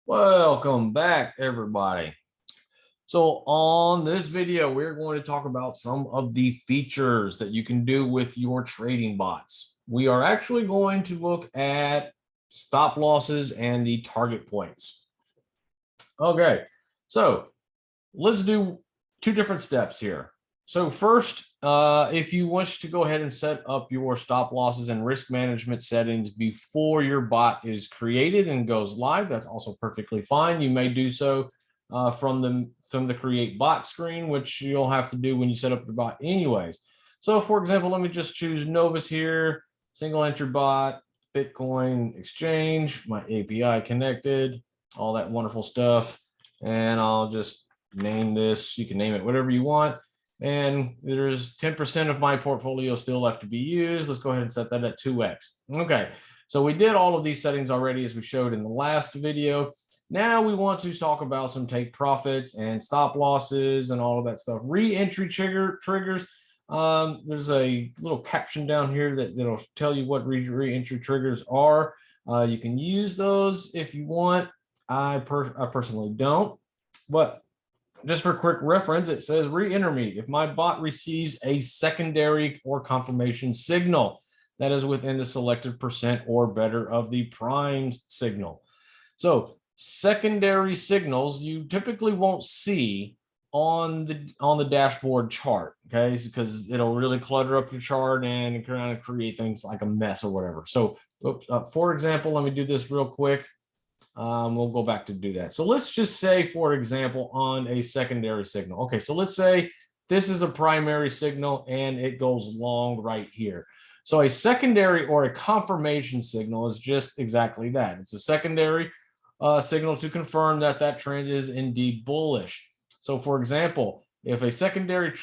Welcome back, everybody. So on this video, we're going to talk about some of the features that you can do with your trading bots. We are actually going to look at stop losses and the target points. Okay, so let's do two different steps here. So first, if you wish to go ahead and set up your stop losses and risk management settings before your bot is created and goes live, that's also perfectly fine. You may do so from the create bot screen, which you'll have to do when you set up your bot anyways. So for example, let me just choose Novus here, single entry bot, Bitcoin exchange, my API connected, all that wonderful stuff. And I'll just name this, you can name it whatever you want. And there's 10% of my portfolio still left to be used. Let's go ahead and set that at 2x. Okay, so we did all of these settings already as we showed in the last video. Now we want to talk about some take profits and stop losses and all of that stuff. Re-entry triggers. There's a little caption down here that'll tell you what re-entry triggers are. You can use those if you want. I personally don't, but just for quick reference, it says re-enter me if my bot receives a secondary or confirmation signal that is within the selected percent or better of the prime signal. So secondary signals you typically won't see on the dashboard chart, okay, because it'll really clutter up your chart and kind of create things like a mess or whatever. So for example, let me do this real quick. We'll go back to do that. So let's just say, for example, on a secondary signal. Okay, so let's say this is a primary signal and it goes long right here. So a secondary or a confirmation signal is just exactly that. It's a secondary signal to confirm that that trend is indeed bullish. So for example, if a secondary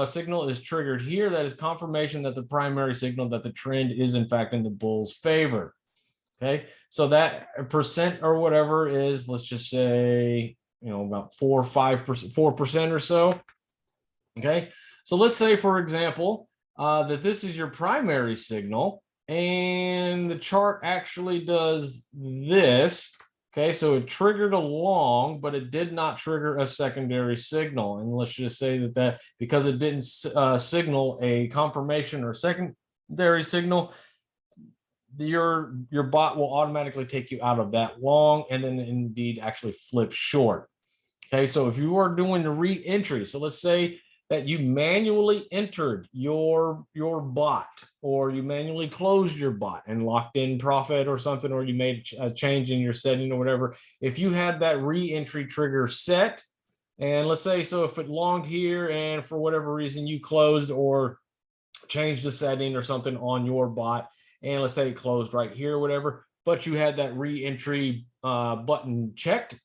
signal is triggered here, that is confirmation that the primary signal that the trend is in fact in the bull's favor. Okay, so that percent or whatever is, let's just say, about 4 or 5%, 4% or so. Okay, so let's say, for example, that this is your primary signal and the chart actually does this. Okay, so it triggered a long, but it did not trigger a secondary signal. And let's just say that because it didn't signal a confirmation or secondary signal, your bot will automatically take you out of that long and then indeed actually flip short. Okay, so if you are doing the re-entry, so let's say that you manually entered your bot, or you manually closed your bot and locked in profit or something, or you made a change in your setting or whatever. If you had that re-entry trigger set, and let's say, so if it longed here and for whatever reason you closed or changed the setting or something on your bot, and let's say it closed right here or whatever, but you had that re-entry button checked,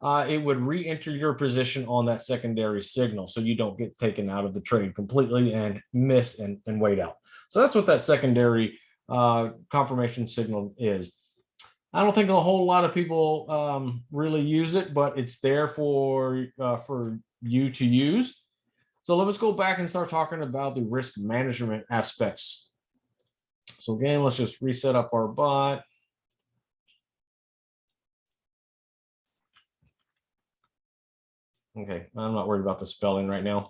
it would re-enter your position on that secondary signal, so you don't get taken out of the trade completely and miss and wait out. So that's what that secondary confirmation signal is. I don't think a whole lot of people really use it, but it's there for you to use. So let's go back and start talking about the risk management aspects. So again, let's just reset up our bot. Okay, I'm not worried about the spelling right now.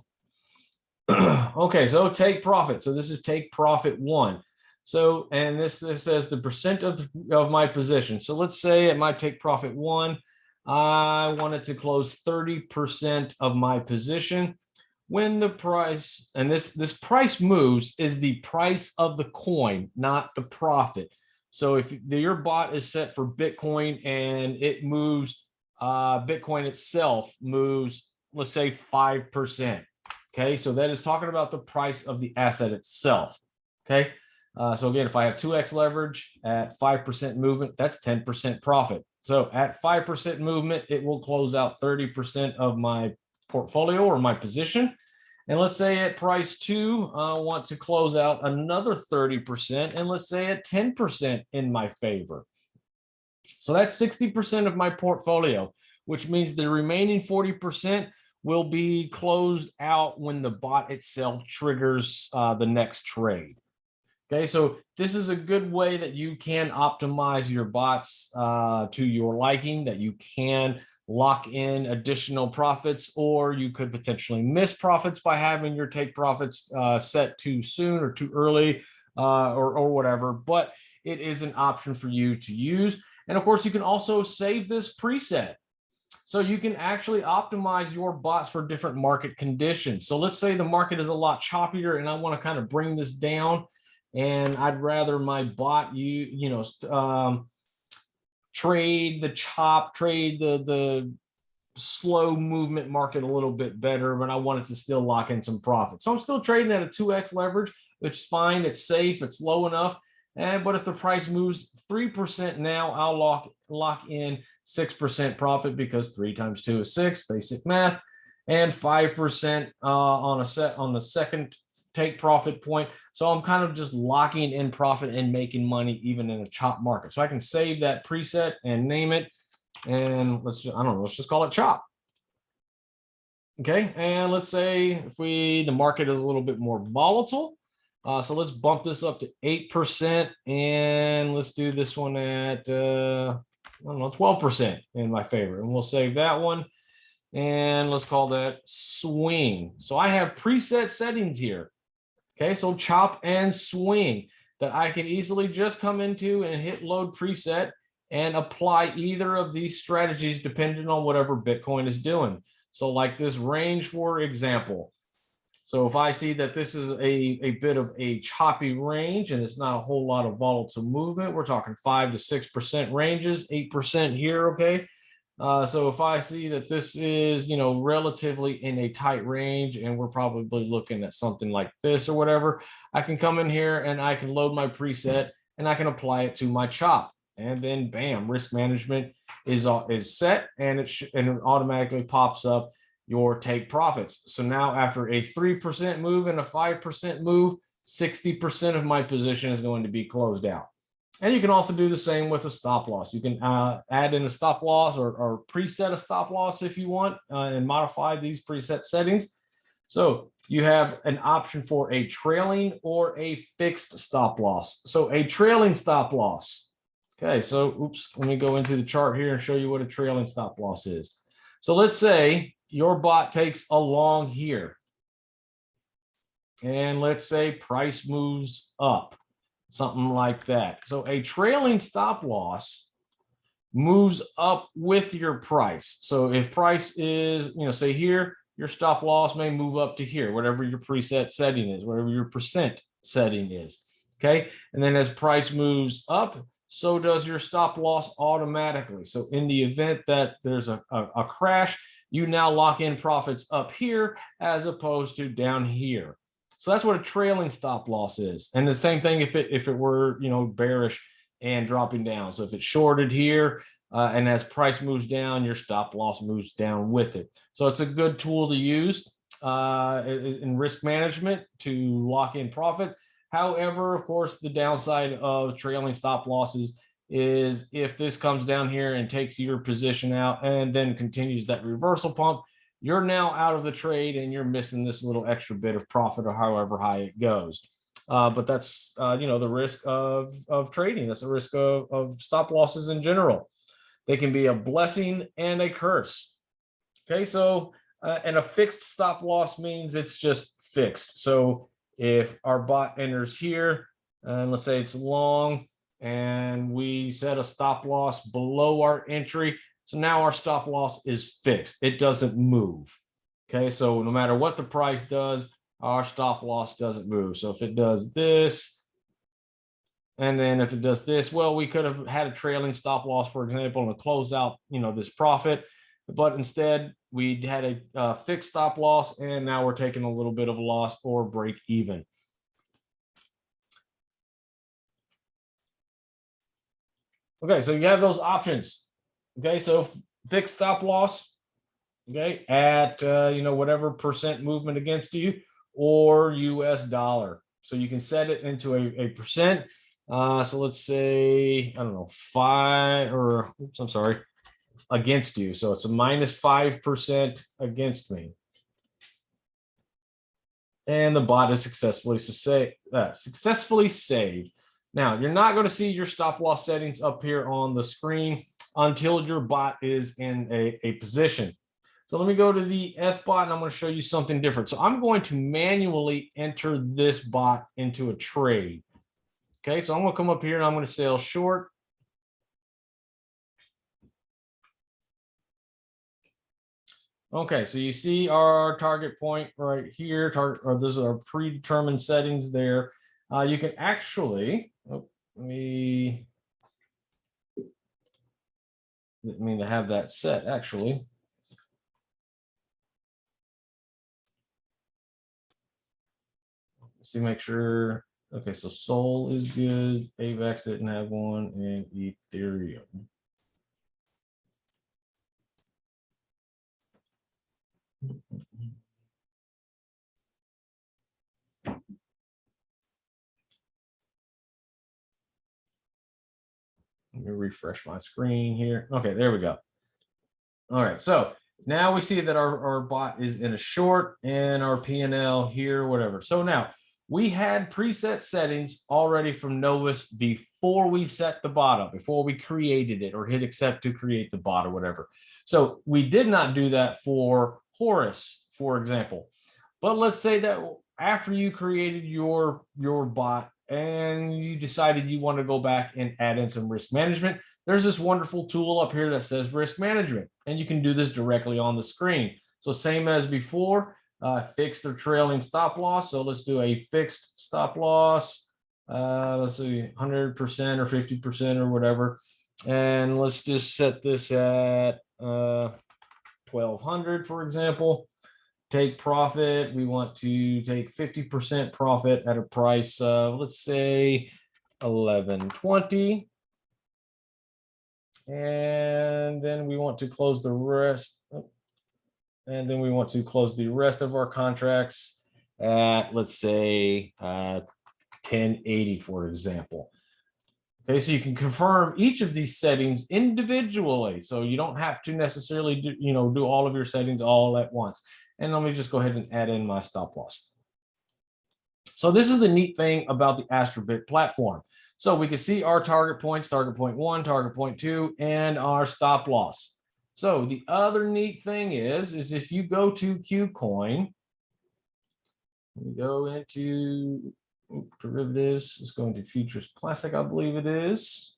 Okay, so take profit. So this is take profit 1. So, and this says the percent of my position. So let's say at my take profit 1, I wanted to close 30% of my position. When the price, and this price moves, is the price of the coin, not the profit. So if your bot is set for Bitcoin and it moves, Bitcoin itself moves, let's say 5%. Okay, so that is talking about the price of the asset itself. Okay, so again, if I have 2x leverage at 5% movement, that's 10% profit. So at 5% movement, it will close out 30% of my portfolio or my position. And let's say at price 2, I want to close out another 30%, and let's say at 10% in my favor. So that's 60% of my portfolio, which means the remaining 40% will be closed out when the bot itself triggers the next trade. Okay, so this is a good way that you can optimize your bots to your liking, that you can lock in additional profits, or you could potentially miss profits by having your take profits set too soon or too early or whatever. But it is an option for you to use. And of course, you can also save this preset. So you can actually optimize your bots for different market conditions. So let's say the market is a lot choppier and I want to kind of bring this down, and I'd rather my bot trade the chop, trade the slow movement market a little bit better, but I want it to still lock in some profit. So I'm still trading at a 2x leverage, which is fine. It's safe. It's low enough. But if the price moves 3% now, I'll lock in 6% profit, because 3 times 2 is 6, basic math, and 5% on the second take profit point. So I'm kind of just locking in profit and making money even in a chop market. So I can save that preset and name it, and let's just call it chop. Okay, and let's say if the market is a little bit more volatile, so let's bump this up to 8%, and let's do this one at 12% in my favor, and we'll save that one, and let's call that swing. So I have preset settings here. Okay, so chop and swing that I can easily just come into and hit load preset and apply either of these strategies depending on whatever Bitcoin is doing. So like this range, for example. So if I see that this is a bit of a choppy range and it's not a whole lot of volatile movement, we're talking 5 to 6% ranges, 8% here, okay? So if I see that this is, relatively in a tight range and we're probably looking at something like this or whatever, I can come in here and I can load my preset and I can apply it to my chop. And then bam, risk management is set, and it automatically pops up your take profits. So now after a 3% move and a 5% move, 60% of my position is going to be closed out. And you can also do the same with a stop loss. You can add in a stop loss or preset a stop loss if you want, and modify these preset settings. So you have an option for a trailing or a fixed stop loss. So a trailing stop loss. Okay, so let me go into the chart here and show you what a trailing stop loss is. So let's say your bot takes a long here, and let's say price moves up, something like that. So a trailing stop loss moves up with your price. So if price is, say here, your stop loss may move up to here, whatever your preset setting is, whatever your percent setting is. Okay, and then as price moves up, so does your stop loss automatically. So in the event that there's a crash, you now lock in profits up here as opposed to down here. So that's what a trailing stop loss is. And the same thing if it were, bearish and dropping down. So if it's shorted here, and as price moves down, your stop loss moves down with it. So it's a good tool to use in risk management to lock in profit. However, of course, the downside of trailing stop losses is if this comes down here and takes your position out and then continues that reversal pump, you're now out of the trade and you're missing this little extra bit of profit or however high it goes. But that's, the risk of trading. That's the risk of stop losses in general. They can be a blessing and a curse. Okay, so, and a fixed stop loss means it's just fixed. So if our bot enters here, and let's say it's long, and we set a stop loss below our entry, so now our stop loss is fixed. It doesn't move. Okay, so no matter what the price does, our stop loss doesn't move. So if it does this, and then if it does this, well, we could have had a trailing stop loss, for example, and close out, this profit. But instead, we had a fixed stop loss, and now we're taking a little bit of a loss or break even. Okay, so you have those options. Okay, so fixed stop loss, okay, at whatever percent movement against you, or US dollar. So you can set it into a percent. So let's say, I don't know, 5, or oops, I'm sorry, against you. So it's a -5% against me. and the bot is successfully saved. Now, you're not going to see your stop loss settings up here on the screen until your bot is in a position. So let me go to the F bot and I'm going to show you something different. So I'm going to manually enter this bot into a trade. Okay, so I'm going to come up here and I'm going to sell short. Okay, so you see our target point right here, or those are our predetermined settings there. You can actually, let me to have that set actually. See, make sure. Okay, so Sol is good. AVAX didn't have one, and Ethereum. Let me refresh my screen here. Okay, there we go. All right, so now we see that our bot is in a short and our P&L here, whatever. So now we had preset settings already from Novus before we set the bot up, before we created it or hit accept to create the bot or whatever. So we did not do that for Horus, for example. But let's say that after you created your bot and you decided you want to go back and add in some risk management, there's this wonderful tool up here that says risk management, and you can do this directly on the screen. So same as before, fixed or trailing stop loss. So let's do a fixed stop loss. Let's see, 100% or 50% or whatever. And let's just set this at 1200, for example. Take profit. We want to take 50% profit at a price of, let's say, 1120. And then we want to close the rest. And then we want to close the rest of our contracts at, let's say, 1080, for example. Okay, so you can confirm each of these settings individually. So you don't have to necessarily do all of your settings all at once. And let me just go ahead and add in my stop loss. So this is the neat thing about the Astrabit platform. So we can see our target points, target point 1, target point 2, and our stop loss. So the other neat thing is if you go to KuCoin, we go into derivatives, it's going to futures classic, I believe it is.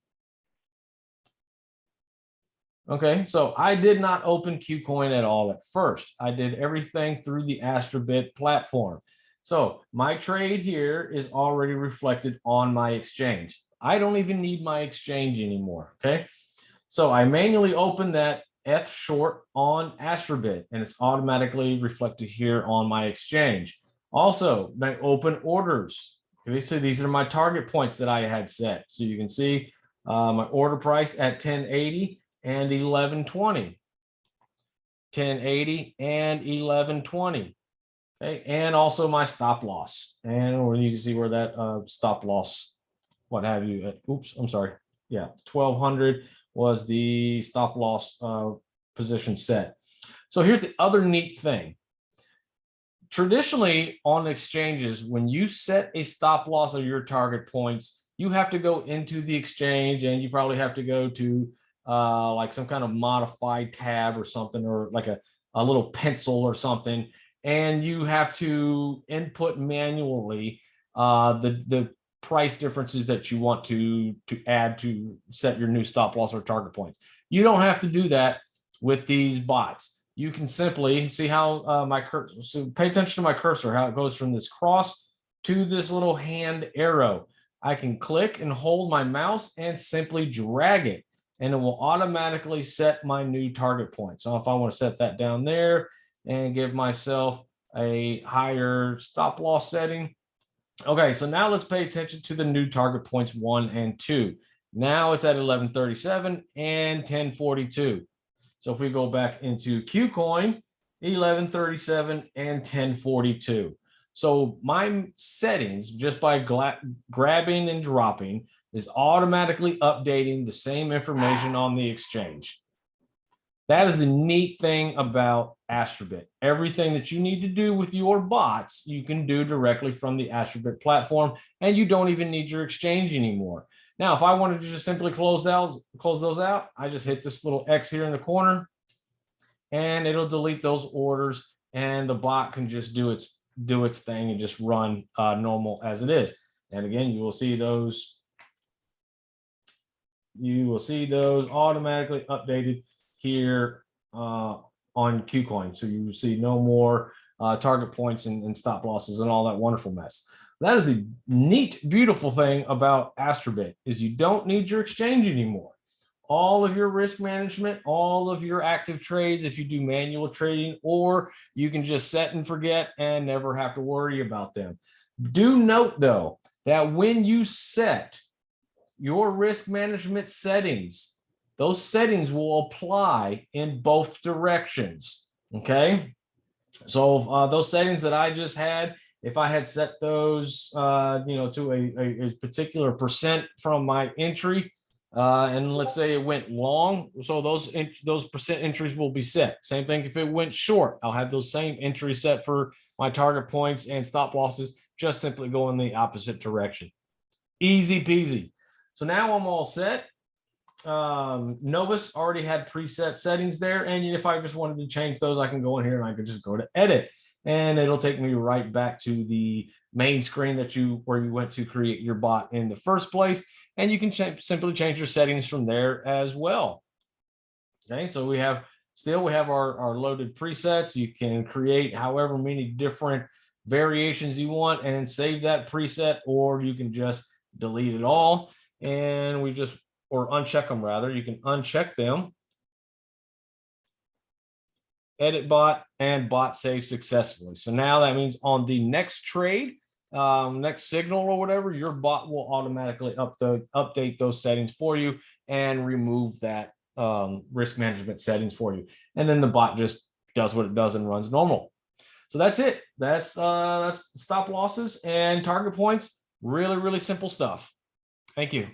Okay, so I did not open KuCoin at all at first. I did everything through the Astrabit platform. So my trade here is already reflected on my exchange. I don't even need my exchange anymore, okay? So I manually open that F short on Astrabit, and it's automatically reflected here on my exchange. Also, my open orders. So these are my target points that I had set. So you can see my order price at 1080 and 1120. 1080 and 1120. Okay, and also my stop loss. And you can see where that stop loss, what have you, oops, I'm sorry. Yeah, 1200 was the stop loss position set. So here's the other neat thing. Traditionally on exchanges, when you set a stop loss of your target points, you have to go into the exchange and you probably have to go to like some kind of modified tab or something, or like a little pencil or something. And you have to input manually the price differences that you want to add to set your new stop loss or target points. You don't have to do that with these bots. You can simply see how my cursor, so pay attention to my cursor, how it goes from this cross to this little hand arrow. I can click and hold my mouse and simply drag it, and it will automatically set my new target point. So if I want to set that down there and give myself a higher stop loss setting. Okay, so now let's pay attention to the new target points 1 and 2. Now it's at 1137 and 1042. So if we go back into KuCoin, 1137 and 1042. So my settings, just by grabbing and dropping, is automatically updating the same information on the exchange. That is the neat thing about Astrabit. Everything that you need to do with your bots, you can do directly from the Astrabit platform, and you don't even need your exchange anymore. Now, if I wanted to just simply close those out, I just hit this little X here in the corner, and it'll delete those orders, and the bot can just do its thing and just run normal as it is. And again, you will see those automatically updated here on KuCoin. So you see no more target points and stop losses and all that wonderful mess. That is the neat, beautiful thing about Astrabit is you don't need your exchange anymore. All of your risk management, all of your active trades, if you do manual trading, or you can just set and forget and never have to worry about them. Do note, though, that when you set your risk management settings, those settings will apply in both directions. Okay. So those settings that I just had, if I had set those, to a particular percent from my entry, and let's say it went long, so those percent entries will be set. Same thing if it went short, I'll have those same entries set for my target points and stop losses, just simply go in the opposite direction. Easy peasy. So now I'm all set. Novus already had preset settings there, and if I just wanted to change those, I can go in here and I can just go to edit, and it'll take me right back to the main screen where you went to create your bot in the first place, and you can simply change your settings from there as well. Okay, so we have our loaded presets. You can create however many different variations you want and save that preset, or you can just delete it all, and or uncheck them rather. You can uncheck them, edit bot, and bot save successfully. So now that means on the next trade, next signal or whatever, your bot will automatically update those settings for you and remove that risk management settings for you. And then the bot just does what it does and runs normal. So that's it. That's stop losses and target points. Really, really simple stuff. Thank you.